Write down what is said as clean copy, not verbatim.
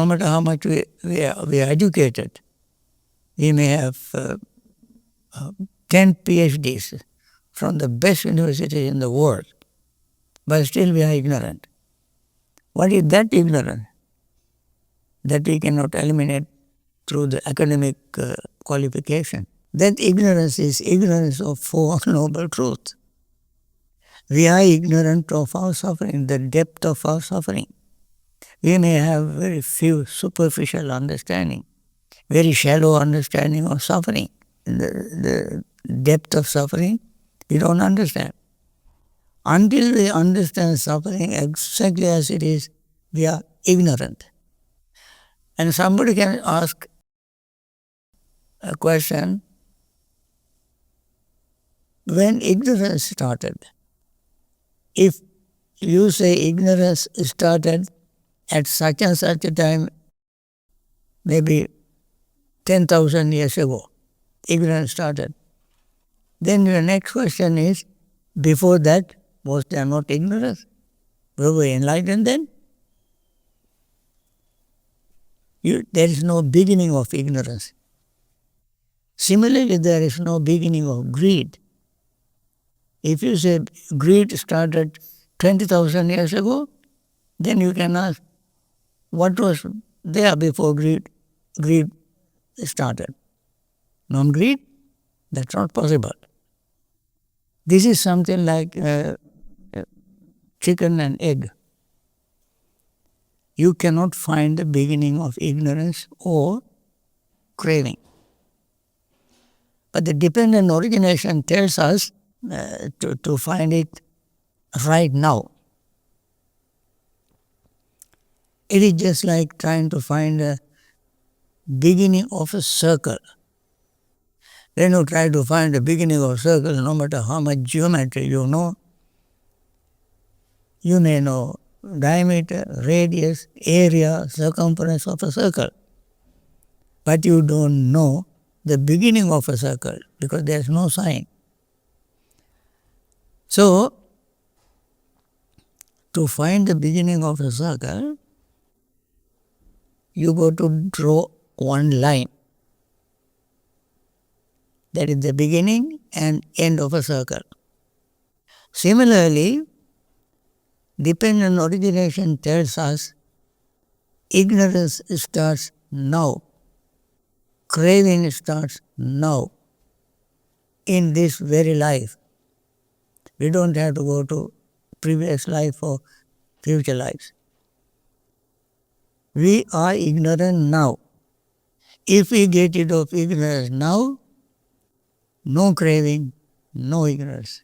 no matter how much we are educated, we may have 10 PhDs from the best universities in the world, but still we are ignorant. What is that ignorance that we cannot eliminate through the academic qualification? That ignorance is ignorance of Four Noble Truths. We are ignorant of our suffering, the depth of our suffering. We may have very few superficial understanding, very shallow understanding of suffering. The depth of suffering, we don't understand. Until we understand suffering exactly as it is, we are ignorant. And somebody can ask a question, when ignorance started? If you say ignorance started at such and such a time, maybe 10,000 years ago, ignorance started. Then your next question is, before that, was there not ignorance? Were we enlightened then? There is no beginning of ignorance. Similarly, there is no beginning of greed. If you say greed started 20,000 years ago, then you can ask, what was there before greed started? Non-greed? That's not possible. This is something like chicken and egg. You cannot find the beginning of ignorance or craving. But the dependent origination tells us to find it right now. It is just like trying to find a beginning of a circle. When you try to find the beginning of a circle, no matter how much geometry you know, you may know diameter, radius, area, circumference of a circle. But you don't know the beginning of a circle because there is no sign. So, to find the beginning of a circle, you go to draw one line. That is the beginning and end of a circle. Similarly, dependent origination tells us ignorance starts now. Craving starts now, in this very life. We don't have to go to previous life or future lives. We are ignorant now. If we get rid of ignorance now, no craving, no ignorance.